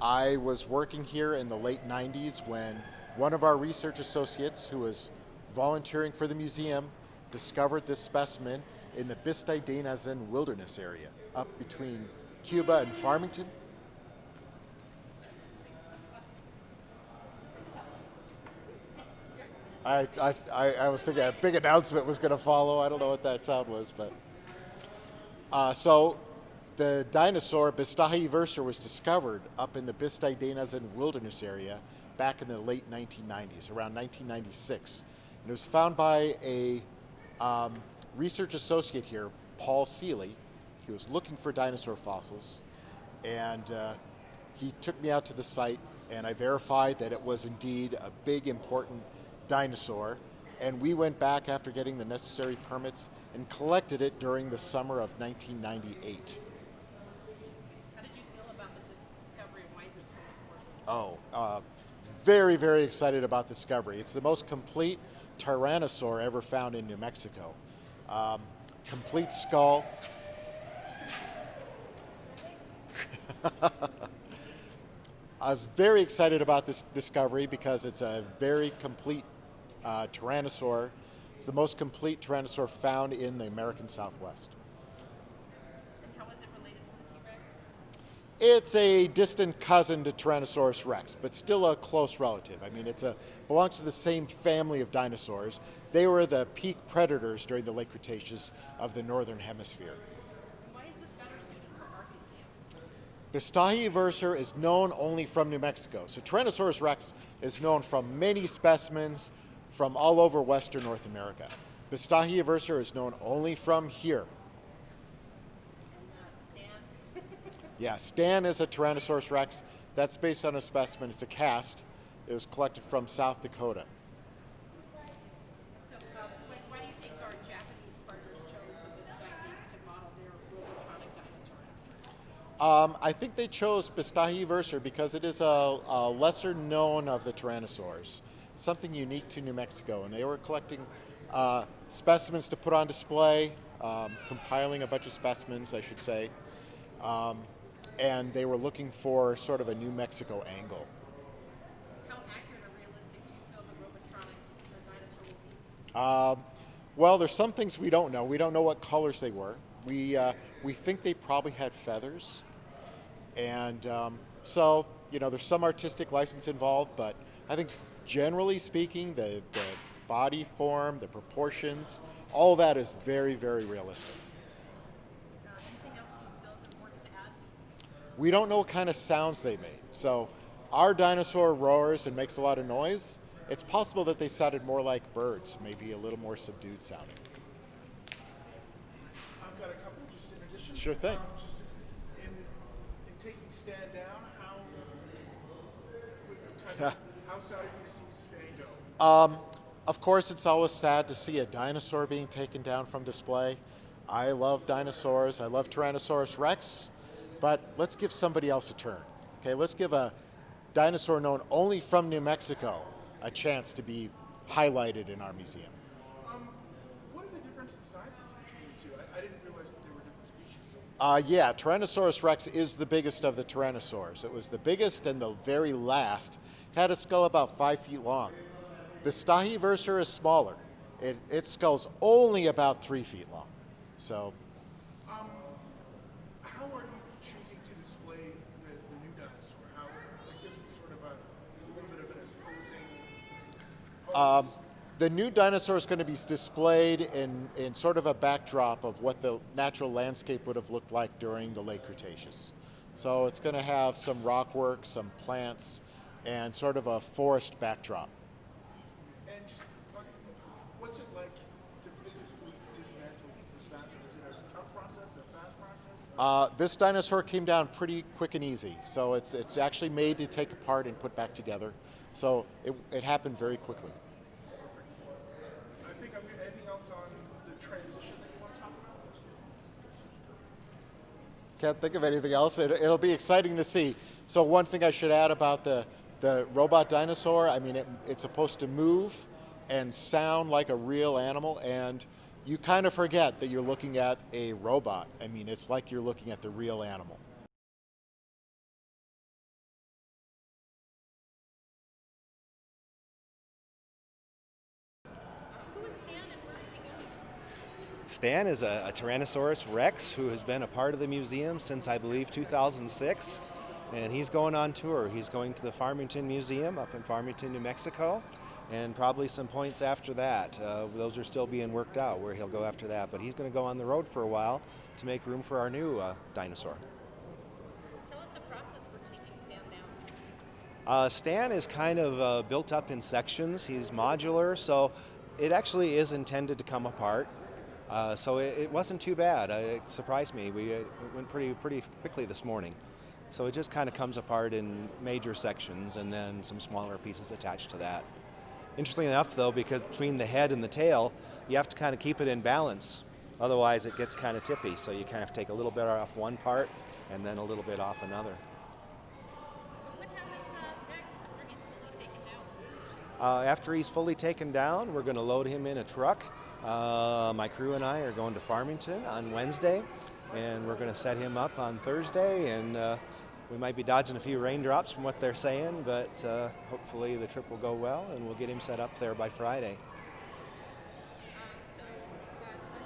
I was working here in the late 90s when one of our research associates, who was volunteering for the museum, discovered this specimen in the Bisti wilderness area up between Cuba and Farmington. I was thinking a big announcement was going to follow. I don't know what that sound was, but so the dinosaur Bisti verser was discovered up in the Bisti wilderness area back in the late 1990s, around 1996. And it was found by a research associate here, Paul Seeley. He was looking for dinosaur fossils, and he took me out to the site, and I verified that it was indeed a big, important dinosaur. And we went back after getting the necessary permits and collected it during the summer of 1998. How did you feel about the discovery, and why is it so important? Very, very excited about the discovery. It's the most complete tyrannosaur ever found in New Mexico. Complete skull. I was very excited about this discovery because it's a very complete tyrannosaur. It's the most complete tyrannosaur found in the American Southwest. And how is it related to the T-Rex? It's a distant cousin to Tyrannosaurus rex, but still a close relative. I mean, belongs to the same family of dinosaurs. They were the peak predators during the late Cretaceous of the northern hemisphere. And why is this better suited for our museum? Bisti verser is known only from New Mexico. So Tyrannosaurus rex is known from many specimens from all over Western North America. Bisti verser is known only from here. And Stan? Yeah, Stan is a Tyrannosaurus rex. That's based on a specimen. It's a cast. It was collected from South Dakota. So why do you think our Japanese partners chose the Bisti beast to model their robotronic dinosaur after? I think they chose Bisti verser because it is a lesser known of the tyrannosaurs. Something unique to New Mexico, and they were collecting specimens to put on display, compiling a bunch of specimens, I should say, and they were looking for sort of a New Mexico angle. How accurate or realistic do you feel the robotronic dinosaur will be? Well, there's some things we don't know. We don't know what colors they were. We think they probably had feathers, and so there's some artistic license involved, but I think generally speaking, the body form, the proportions, all that is very, very realistic. Anything else you feel is important to add? We don't know what kind of sounds they made. So our dinosaur roars and makes a lot of noise. It's possible that they sounded more like birds, maybe a little more subdued sounding. I've got a couple just in addition. Sure thing. Just in taking Stan down, how sad are you to see Stan go? Of course, it's always sad to see a dinosaur being taken down from display. I love dinosaurs. I love Tyrannosaurus rex, but let's give somebody else a turn. Okay, let's give a dinosaur known only from New Mexico a chance to be highlighted in our museum. What are the difference in sizes between the two? I didn't realize that they were different species. Yeah, Tyrannosaurus rex is the biggest of the tyrannosaurs. It was the biggest and the very last. It had a skull about 5 feet long. The Bisti verser is smaller. Its skull's only about 3 feet long. So, How are you choosing to display the new dinosaur? This was sort of a little bit of an imposing pose. the new dinosaur is going to be displayed in sort of a backdrop of what the natural landscape would have looked like during the late Cretaceous. So it's going to have some rockwork, some plants, and sort of a forest backdrop. And just what's it like to physically dismantle this dinosaur? Is it a tough process, a fast process? This dinosaur came down pretty quick and easy. So it's actually made to take apart and put back together. So it happened very quickly. I think anything else on the transition that you want to talk about? Can't think of anything else. It'll be exciting to see. So one thing I should add about the robot dinosaur, I mean, it's supposed to move and sound like a real animal, and you kind of forget that you're looking at a robot. I mean, it's like you're looking at the real animal. Stan is a Tyrannosaurus Rex who has been a part of the museum since, I believe, 2006. And he's going on tour. He's going to the Farmington Museum up in Farmington, New Mexico, and probably some points after that. Those are still being worked out where he'll go after that. But he's going to go on the road for a while to make room for our new dinosaur. Tell us the process for taking Stan down. Stan is kind of built up in sections. He's modular, so it actually is intended to come apart. So it wasn't too bad. It surprised me. It went pretty quickly this morning. So it just kind of comes apart in major sections and then some smaller pieces attached to that. Interestingly enough though, because between the head and the tail, you have to kind of keep it in balance. Otherwise it gets kind of tippy. So you kind of take a little bit off one part and then a little bit off another. So what happens next after he's fully taken down? After he's fully taken down, we're going to load him in a truck. My crew and I are going to Farmington on Wednesday, and we're going to set him up on Thursday, and we might be dodging a few raindrops from what they're saying, but hopefully the trip will go well and we'll get him set up there by Friday. So a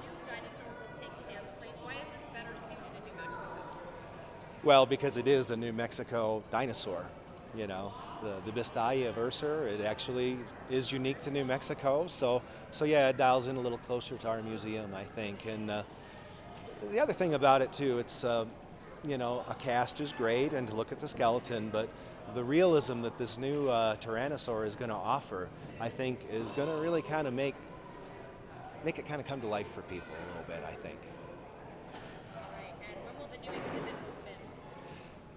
new dinosaur will take Stan's place. Why is this better suited in New Mexico? Well, because it is a New Mexico dinosaur. You know, the Bisti Verser, it actually is unique to New Mexico, so yeah, it dials in a little closer to our museum, I think. And the other thing about it too, it's you know, a cast is great and to look at the skeleton, but the realism that this new Tyrannosaur is going to offer, I think, is going to really kind of make it kind of come to life for people a little bit, I think. Right. And when will the new exhibit open?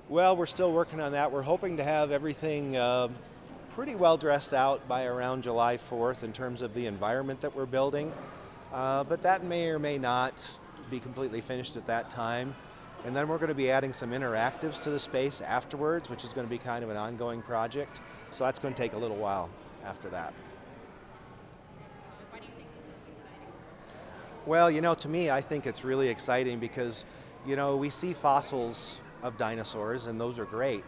Well, we're still working on that. We're hoping to have everything pretty well dressed out by around July 4th in terms of the environment that we're building, but that may or may not be completely finished at that time. And then we're going to be adding some interactives to the space afterwards, which is going to be kind of an ongoing project. So that's going to take a little while after that. Why do you think this is exciting? Well, you know, to me, I think it's really exciting because, you know, we see fossils of dinosaurs and those are great.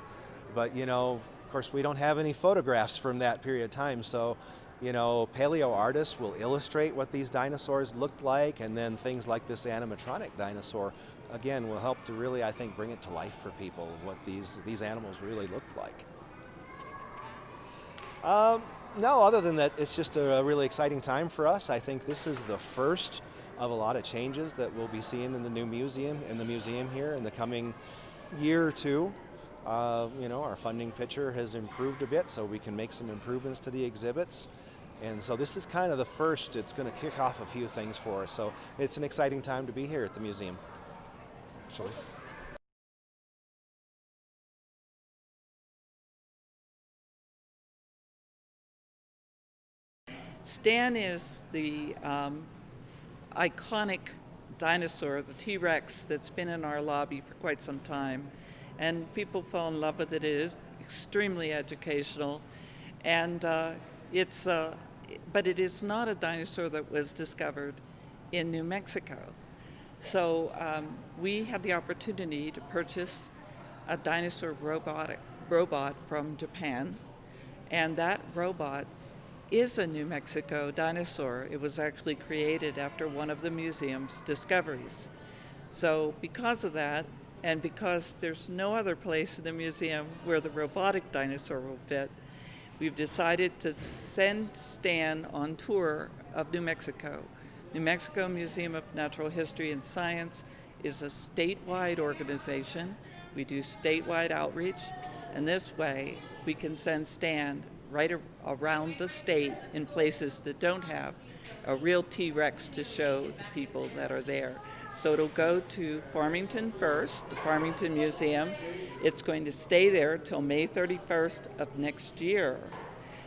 But, you know, of course, we don't have any photographs from that period of time. So, you know, paleo artists will illustrate what these dinosaurs looked like, and then things like this animatronic dinosaur again will help to really, I think, bring it to life for people, what these animals really looked like. No, other than that, it's just a really exciting time for us. I think this is the first of a lot of changes that we'll be seeing in the new museum, here in the coming year or two. You know, our funding picture has improved a bit, so we can make some improvements to the exhibits. And so this is kind of the first. It's going to kick off a few things for us. So it's an exciting time to be here at the museum. Actually. Stan is the iconic dinosaur, the T.rex, that's been in our lobby for quite some time. And people fall in love with it. It is extremely educational. And but it is not a dinosaur that was discovered in New Mexico. So we had the opportunity to purchase a dinosaur robot from Japan. And that robot is a New Mexico dinosaur. It was actually created after one of the museum's discoveries. So because of that, and because there's no other place in the museum where the robotic dinosaur will fit, we've decided to send Stan on tour of New Mexico. New Mexico Museum of Natural History and Science is a statewide organization. We do statewide outreach, and this way we can send Stan right around the state in places that don't have a real T-rex to show the people that are there. So it'll go to Farmington first, the Farmington Museum. It's going to stay there till May 31st of next year.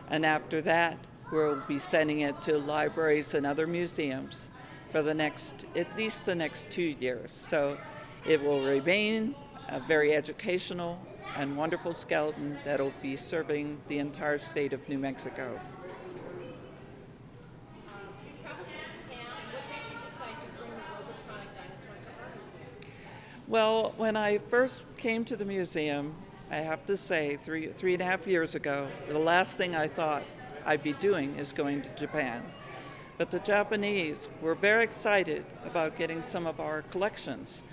And after that, we'll be sending it to libraries and other museums for at least the next 2 years. So it will remain a very educational and wonderful skeleton that'll be serving the entire state of New Mexico. You traveled to Japan, and what made you decide to bring the robotronic dinosaur to our museum? Well, when I first came to the museum, I have to say, three and a half years ago, the last thing I thought I'd be doing is going to Japan. But the Japanese were very excited about getting some of our collections.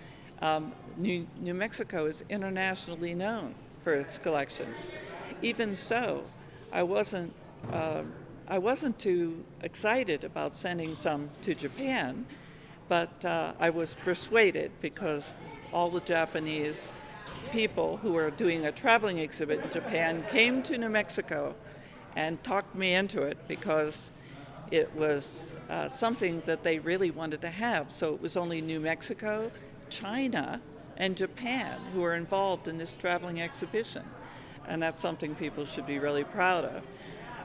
New Mexico is internationally known for its collections. Even so, I wasn't too excited about sending some to Japan, but I was persuaded because all the Japanese people who were doing a traveling exhibit in Japan came to New Mexico and talked me into it because it was something that they really wanted to have. So it was only New Mexico, China, and Japan who were involved in this traveling exhibition. And that's something people should be really proud of.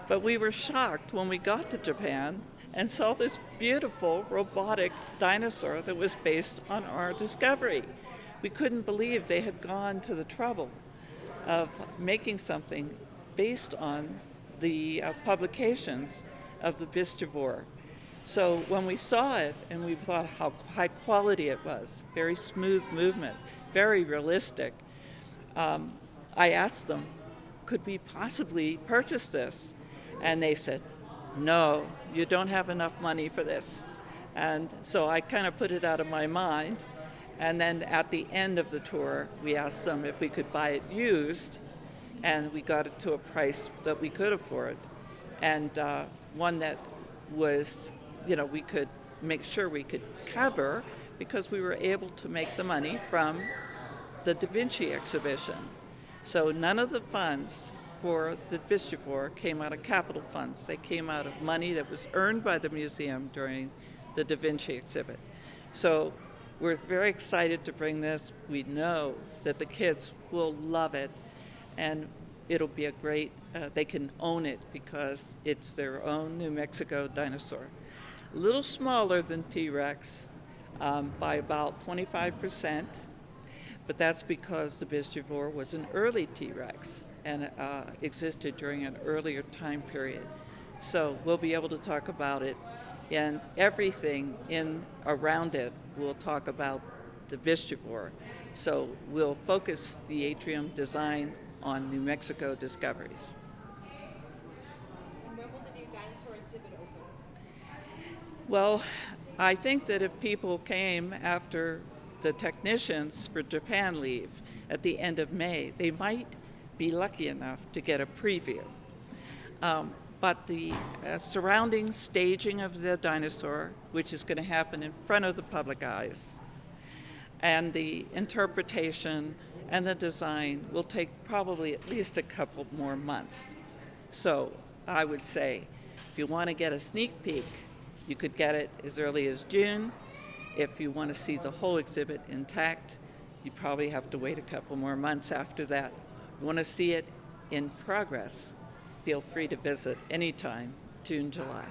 But we were shocked when we got to Japan and saw this beautiful robotic dinosaur that was based on our discovery. We couldn't believe they had gone to the trouble of making something based on the publications of the Bisti. So when we saw it and we thought how high quality it was, very smooth movement, very realistic, I asked them, could we possibly purchase this? And they said, no, you don't have enough money for this. And so I kind of put it out of my mind. And then at the end of the tour, we asked them if we could buy it used, and we got it to a price that we could afford, and one that was, we could make sure we could cover because we were able to make the money from the Da Vinci exhibition. So none of the funds for the Bisti came out of capital funds. They came out of money that was earned by the museum during the Da Vinci exhibit. So we're very excited to bring this. We know that the kids will love it, and it'll be a great, they can own it because it's their own New Mexico dinosaur. A little smaller than T-Rex by about 25%, but that's because the Bisti was an early T-Rex and existed during an earlier time period. So we'll be able to talk about it, and everything around it we'll talk about the Bisti. So we'll focus the atrium design on New Mexico discoveries. And when will the new dinosaur exhibit open? Well, I think that if people came after the technicians for Japan leave at the end of May, they might be lucky enough to get a preview. But the surrounding staging of the dinosaur, which is going to happen in front of the public eyes, and the interpretation and the design will take probably at least a couple more months. So I would say if you want to get a sneak peek, you could get it as early as June. If you want to see the whole exhibit intact, you probably have to wait a couple more months after that. If you want to see it in progress, feel free to visit anytime, June, July.